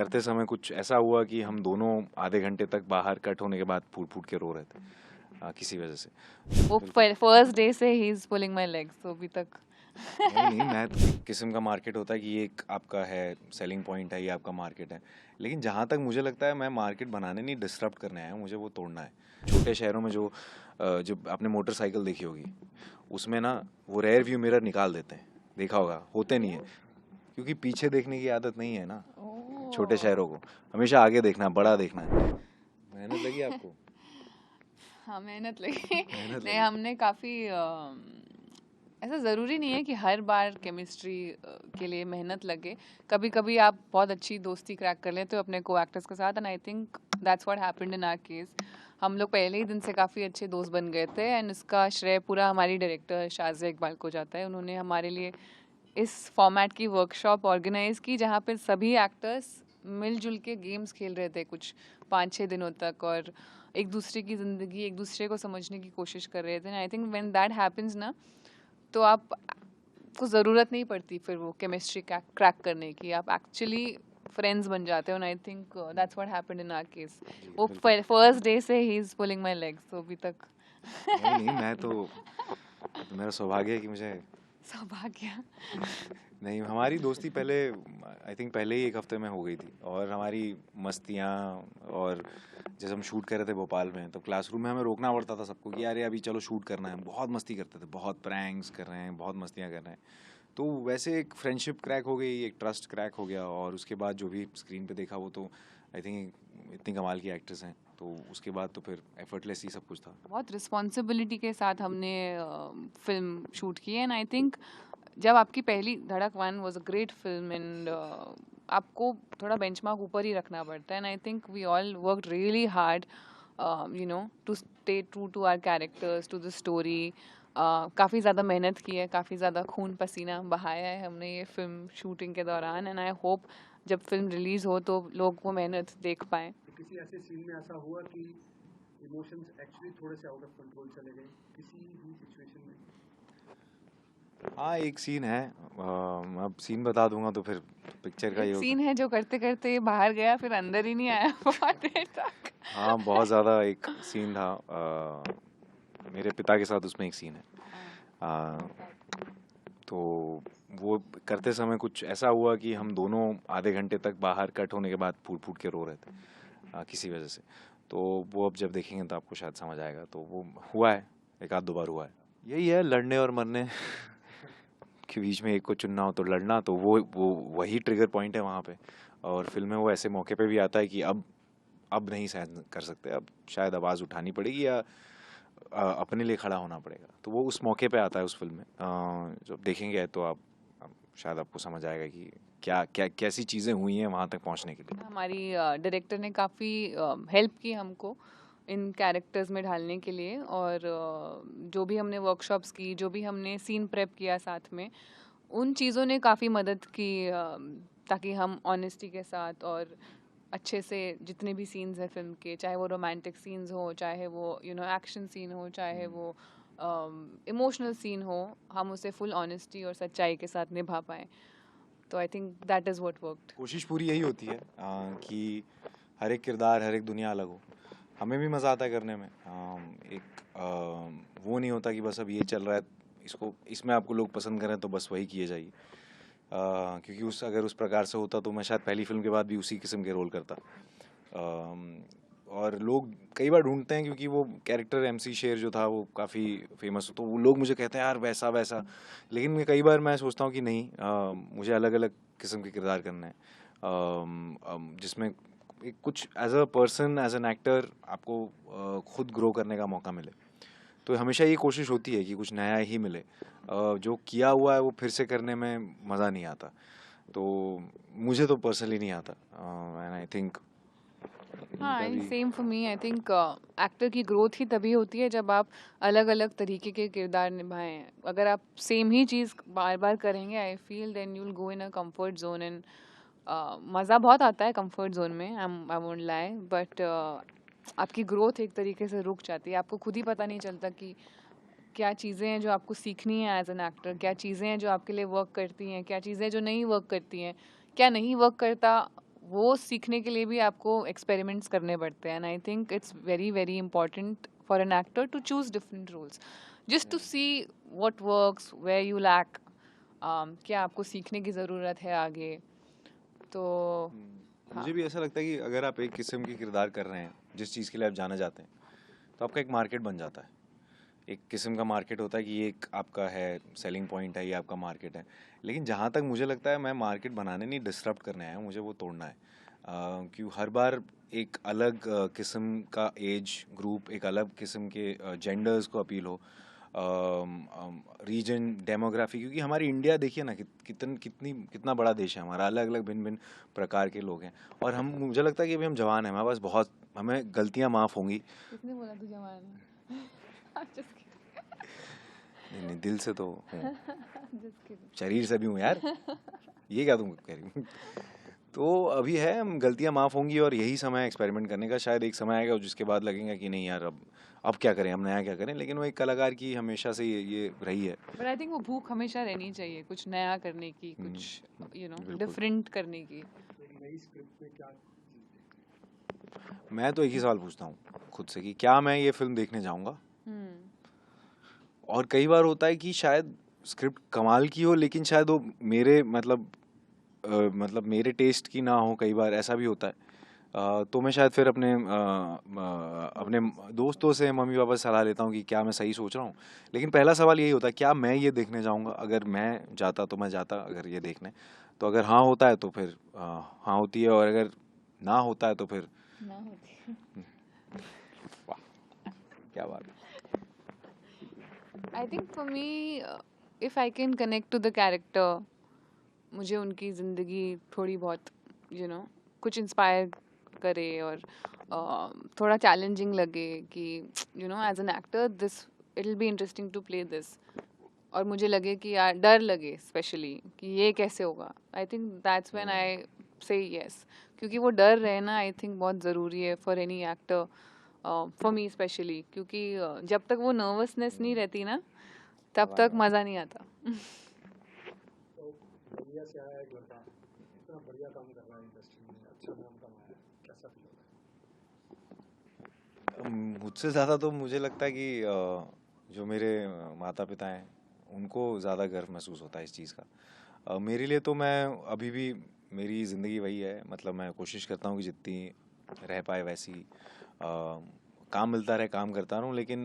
करते समय कुछ ऐसा हुआ कि हम दोनों आधे घंटे तक बाहर कट होने के बाद फूट फूट के रो रहे थे किसी वजह से। वो बिल्कुल। फर्स्ट डे से ही इज पुलिंग माय लेग्स, तो अभी तक नहीं नहीं, मैं तो एक किस्म का मार्केट होता है कि ये एक आपका है सेलिंग पॉइंट है, ये आपका मार्केट है। लेकिन जहाँ तक मुझे लगता है मैं मार्केट बनाने नहीं, डिसरप्ट करने आया हूँ, मुझे वो तोड़ना है। छोटे शहरों में जो आपने मोटरसाइकिल देखी होगी, उसमें ना वो रेयर व्यू मिरर निकाल देते हैं, देखा होगा, होते नहीं है क्योंकि पीछे देखने की आदत नहीं है ना। छोटे ओह। शहरों को हमेशा आगे देखना है, बड़ा देखना है। मेहनत लगी आपको? हाँ, मेहनत लगी। मेहनत नहीं, लगी। हमने काफ़ी ऐसा ज़रूरी नहीं है कि हर बार केमिस्ट्री के लिए मेहनत लगे। कभी कभी आप बहुत अच्छी दोस्ती क्रैक कर लेते हो अपने को एक्टर्स के साथ, and I think that's what happened in our case. हम लोग पहले ही दिन से काफ़ी अच्छे दोस्त बन गए थे, एंड इसका श्रेय पूरा हमारी डायरेक्टर शाज़िया इकबाल को जाता है। उन्होंने हमारे लिए इस फॉर्मेट की वर्कशॉप ऑर्गेनाइज की जहाँ पे सभी एक्टर्स मिलजुल के गेम्स खेल रहे थे कुछ 5-6 दिनों तक, और एक दूसरे की ज़िंदगी, एक दूसरे को समझने की कोशिश कर रहे थे। I think when that happens ना, तो आप को ज़रूरत नहीं पड़ती फिर वो केमिस्ट्री क्रैक करने की, आप एक्चुअली फ्रेंड्स बन जाते हो। And I think that's what happened in our case. जी वो बिल्कुल। फर्स्ट डे से ही इज पुलिंग माय लेग्स, तो अभी तक नहीं नहीं, मैं तो मेरा सौभाग्य है कि मुझे सौभाग्य। नहीं, हमारी दोस्ती पहले आई थिंक पहले ही एक हफ्ते में हो गई थी, और हमारी मस्तियाँ, और जैसे हम शूट कर रहे थे भोपाल में, तो क्लासरूम में हमें रोकना पड़ता था सबको कि यार ये अभी चलो शूट करना है। बहुत मस्ती करते थे, बहुत प्रैंक्स कर रहे हैं, बहुत मस्तियाँ कर रहे हैं। तो वैसे एक फ्रेंडशिप क्रैक हो गई, एक ट्रस्ट क्रैक हो गया, और उसके बाद जो भी स्क्रीन पे देखा वो तो आई थिंक इतनी कमाल की एक्ट्रेस हैं, तो उसके बाद तो फिर एफर्टलेस ही सब कुछ था। बहुत रिस्पॉन्सिबिलिटी के साथ हमने फिल्म शूट की है, एंड आई थिंक जब आपकी पहली Dhadak 1 was a great film, and आपको थोड़ा बेंचमार्क ऊपर ही रखना पड़ता है। And I think we all worked really hard, you know, to stay true to our characters, to the story. काफ़ी ज़्यादा मेहनत की है, काफ़ी ज़्यादा खून पसीना बहाया है हमने ये फिल्म शूटिंग के दौरान, एंड आई होप जब फिल्म रिलीज़ हो तो लोग वो मेहनत देख पाएँ। तो किसी ऐसे सीन में ऐसा हुआ कि इमोशंस एक्चुअली थोड़े से आउट ऑफ कंट्रोल चले गए किसी भी सिचुएशन में? हाँ, एक सीन है, अब सीन बता दूंगा तो फिर पिक्चर का ही एक होगा। सीन है जो करते करते बाहर गया, फिर अंदर ही नहीं आया बहुत देर तक। हाँ, बहुत ज़्यादा एक सीन था, मेरे पिता के साथ उसमें एक सीन है। आ, तो वो करते समय कुछ ऐसा हुआ कि हम दोनों आधे घंटे तक बाहर कट होने के बाद फूट फूट के रो रहे थे किसी वजह से। तो वो अब जब देखेंगे तो आपको शायद समझ आएगा। तो वो हुआ है, एक आध दो बार हुआ है। यही है, लड़ने और मरने के बीच में एक को चुनना हो तो लड़ना, तो वो वही ट्रिगर पॉइंट है वहाँ पे। और फिल्म में वो ऐसे मौके पे भी आता है कि अब नहीं सहन कर सकते, अब शायद आवाज़ उठानी पड़ेगी, या अपने लिए खड़ा होना पड़ेगा। तो वो उस मौके पे आता है उस फिल्म में। जब देखेंगे तो आप शायद आपको समझ आएगा कि क्या क्या कैसी चीज़ें हुई हैं वहाँ तक पहुँचने के लिए। हमारी डायरेक्टर ने काफ़ी हेल्प की हमको इन कैरेक्टर्स में ढालने के लिए, और जो भी हमने वर्कशॉप्स की, जो भी हमने सीन प्रेप किया साथ में, उन चीज़ों ने काफ़ी मदद की, ताकि हम ऑनेस्टी के साथ और अच्छे से जितने भी सीन्स हैं फिल्म के, चाहे वो रोमांटिक सीन्स हो, चाहे वो एक्शन सीन हो, चाहे वो इमोशनल सीन हो, हम उसे फुल ऑनेस्टी और सच्चाई के साथ निभा पाएँ। तो I think that is what worked. कोशिश पूरी यही होती है कि हर एक किरदार, हर एक दुनिया अलग हो। हमें भी मज़ा आता है करने में। वो नहीं होता कि बस अब ये चल रहा है, इसको इसमें आपको लोग पसंद करें तो बस वही किए जाइए। क्योंकि अगर उस प्रकार से होता तो मैं शायद पहली फिल्म के बाद भी उसी किस्म के रोल करता। और लोग कई बार ढूंढते हैं, क्योंकि वो कैरेक्टर MC शेर जो था वो काफ़ी फेमस, तो वो लोग मुझे कहते हैं यार वैसा वैसा। लेकिन कई बार मैं सोचता हूँ कि नहीं, मुझे अलग अलग किस्म के किरदार करने हैं, जिसमें एक कुछ as a person, as an actor आपको खुद ग्रो करने का मौका मिले। तो हमेशा ये कोशिश होती है कि कुछ नया ही मिले। जो किया हुआ है वो फिर से करने में मज़ा नहीं आता। तो मुझे तो पर्सनली नहीं आता, एंड आई थिंक इनका हाँ, भी। Same for me. I think actor की ग्रोथ ही तभी होती है जब आप अलग अलग तरीके के किरदार निभाएं। अगर आप सेम ही चीज़ बार बार करेंगे, I feel then you will go in a comfort zone, and मज़ा बहुत आता है कंफर्ट जोन में, आई वोंट लाई, बट आपकी ग्रोथ एक तरीके से रुक जाती है। आपको खुद ही पता नहीं चलता कि क्या चीज़ें हैं जो आपको सीखनी है एज एन एक्टर, क्या चीज़ें हैं जो आपके लिए वर्क करती हैं, क्या चीज़ें जो नहीं वर्क करती हैं, क्या नहीं वर्क करता, वो सीखने के लिए भी आपको एक्सपेरिमेंट्स करने पड़ते हैं, and I think it's very very important for an actor to choose different roles just to see what works, where you lack, क्या आपको सीखने की ज़रूरत है आगे। तो मुझे भी ऐसा लगता है कि अगर आप एक किस्म की किरदार कर रहे हैं, जिस चीज़ के लिए आप जाना चाहते हैं, तो आपका एक मार्केट बन जाता है। एक किस्म का मार्केट होता है कि ये एक आपका है सेलिंग पॉइंट है, ये आपका मार्केट है। लेकिन जहाँ तक मुझे लगता है, मैं मार्केट बनाने नहीं, डिसरप्ट करने आया हूँ, मुझे वो तोड़ना है। क्यों हर बार एक अलग किस्म का एज ग्रुप, एक अलग किस्म के जेंडर्स को अपील हो, रीजन, डेमोग्राफी, क्योंकि हमारी इंडिया देखिए ना, कितना बड़ा देश है हमारा, अलग अलग भिन्न भिन्न प्रकार के लोग हैं। और हम, मुझे लगता है कि अभी हम जवान हैं, हमारे पास बहुत, हमें गलतियाँ माफ़ होंगी। किसने बोला तू जवान है? Just नहीं नहीं, दिल से तो हूँ, kidding. Just kidding. शरीर से भी हूँ यार, ये क्या तुम कह रही हो? तो अभी है, हम गलतियां माफ़ होंगी और यही समय है एक्सपेरिमेंट करने का। शायद एक समय आएगा जिसके बाद लगेगा कि नहीं यार, अब क्या करें, हम नया क्या करें। लेकिन वो एक कलाकार की हमेशा से ये रही है। बट आई थिंक वो भूख हमेशा रहनी चाहिए, कुछ नया करने की, कुछ बिल्कुल। डिफरेंट करने की। एक नई स्क्रिप्ट में क्या मैं तो एक ही सवाल पूछता हूँ खुद से कि क्या मैं ये फिल्म देखने जाऊँगा। और कई बार होता है कि शायद स्क्रिप्ट कमाल की हो, लेकिन शायद वो मेरे मतलब मेरे टेस्ट की ना हो, कई बार ऐसा भी होता है। तो मैं शायद फिर अपने दोस्तों से, मम्मी पापा से सलाह लेता हूँ कि क्या मैं सही सोच रहा हूँ। लेकिन पहला सवाल यही होता है, क्या मैं ये देखने जाऊँगा। अगर मैं जाता तो मैं जाता, अगर ये देखने, तो अगर हाँ होता है तो फिर हाँ होती है, और अगर ना होता है तो फिर ना होती। वाह, क्या बात है। I think for me, if I can connect to the character, मुझे उनकी ज़िंदगी थोड़ी बहुत कुछ इंस्पायर करे, और थोड़ा चैलेंजिंग लगे कि as an actor this it will be interesting to play this, और मुझे लगे कि यार डर लगे स्पेशली कि ये कैसे होगा। आई थिंक दैट्स व्हेन आई से यस, क्योंकि वो डर रहना आई थिंक बहुत ज़रूरी है for any actor, for me specially, क्योंकि जब तक वो नर्वसनेस नहीं रहती ना, तब तक मज़ा नहीं आता। तो बढ़िया से आया एक लड़का, इतना बढ़िया काम कर रहा है इंडस्ट्री में, अच्छा नाम कमाया, कैसा फील होता है? मुझसे ज़्यादा तो मुझे लगता है कि जो मेरे माता पिता हैं, उनको ज़्यादा गर्व महसूस होता है इस चीज़ का। मेरे लिए तो, मैं अभी भी, मेरी ज़िंदगी वही है। मतलब मैं कोशिश करता हूँ कि जितनी रह पाए वैसी, काम मिलता रहे, काम करता रहूँ। लेकिन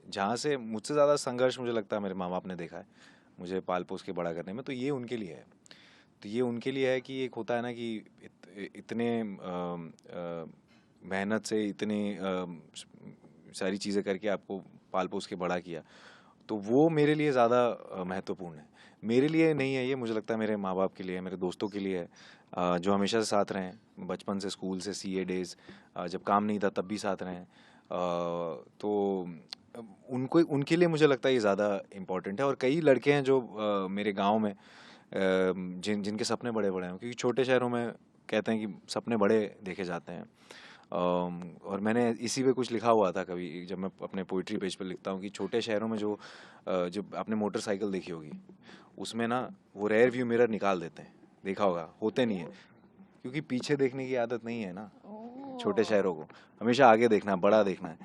जहाँ से मुझसे ज़्यादा संघर्ष मुझे लगता है मेरे माँ बाप ने देखा है मुझे पाल पोस के बड़ा करने में, तो ये उनके लिए है। तो ये उनके लिए है कि एक होता है ना कि इतने मेहनत से, इतनी सारी चीज़ें करके आपको पाल पोस के बड़ा किया, तो वो मेरे लिए ज़्यादा महत्वपूर्ण है। मेरे लिए नहीं है ये, मुझे लगता है मेरे माँ बाप के लिए है, मेरे दोस्तों के लिए है, जो हमेशा से साथ रहे हैं, बचपन से, स्कूल से, सीए डेज, जब काम नहीं था तब भी साथ रहे हैं। तो उनके लिए मुझे लगता है ये ज़्यादा इम्पोर्टेंट है। और कई लड़के हैं जो मेरे गाँव में, जिनके सपने बड़े बड़े हैं, क्योंकि छोटे शहरों में कहते हैं कि सपने बड़े देखे जाते हैं। और मैंने इसी पे कुछ लिखा हुआ था कभी, जब मैं अपने पोइट्री पेज पर लिखता हूँ, कि छोटे शहरों में जो आपने मोटरसाइकिल देखी होगी, उसमें ना वो रेयर व्यू मिरर निकाल देते हैं, देखा होगा, होते नहीं है, क्योंकि पीछे देखने की आदत नहीं है ना छोटे शहरों को, हमेशा आगे देखना है, बड़ा देखना है।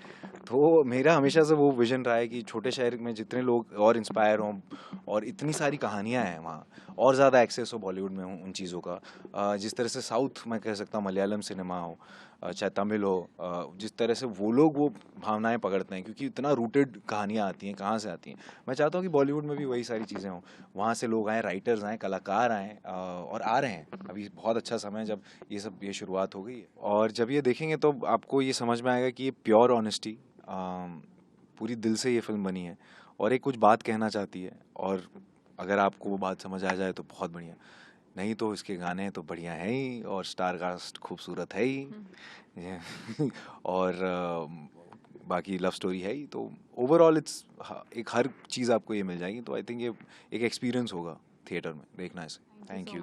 तो मेरा हमेशा से वो विजन रहा है कि छोटे शहर में जितने लोग और इंस्पायर हों, और इतनी सारी कहानियाँ हैं वहाँ, और ज़्यादा एक्सेस हो बॉलीवुड में उन चीज़ों का। जिस तरह से साउथ में कह सकता हूँ, मलयालम सिनेमा हो, चाहे तमिल हो, जिस तरह से वो लोग वो भावनाएं पकड़ते हैं, क्योंकि इतना रूटेड कहानियाँ आती हैं, कहाँ से आती हैं। मैं चाहता हूँ कि बॉलीवुड में भी वही सारी चीज़ें हों, वहाँ से लोग आएँ, राइटर्स आएँ, कलाकार आएँ, और आ रहे हैं। अभी बहुत अच्छा समय है जब ये शुरुआत हो गई है, और जब ये देखेंगे तो आपको ये समझ में आएगा कि ये प्योर ऑनेस्टी, पूरी दिल से ये फिल्म बनी है, और एक कुछ बात कहना चाहती है। और अगर आपको वो बात समझ आ जाए तो बहुत बढ़िया, नहीं तो इसके गाने तो बढ़िया हैं ही, और स्टार कास्ट खूबसूरत है ही और बाकी लव स्टोरी है ही। तो ओवरऑल इट्स, एक हर चीज़ आपको ये मिल जाएगी। तो आई थिंक ये एक एक्सपीरियंस होगा थिएटर में देखना इसे। Thank you.